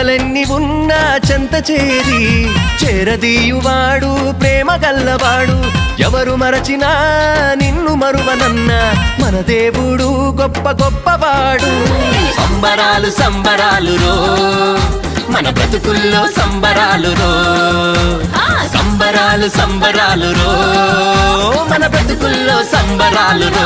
చింతలెన్ని ఉన్నా చెంత చేరి చేరదీయువాడు ప్రేమ గల్లవాడు. ఎవరు మరచినా నిన్ను మరువనన్న మన దేవుడు గొప్ప గొప్పవాడు. సంబరాలు సంబరాలు రో మన బ్రతుకుల్లో సంబరాలు రో, సంబరాలు సంబరాలు రో మన బ్రతుకుల్లో సంబరాలు రో.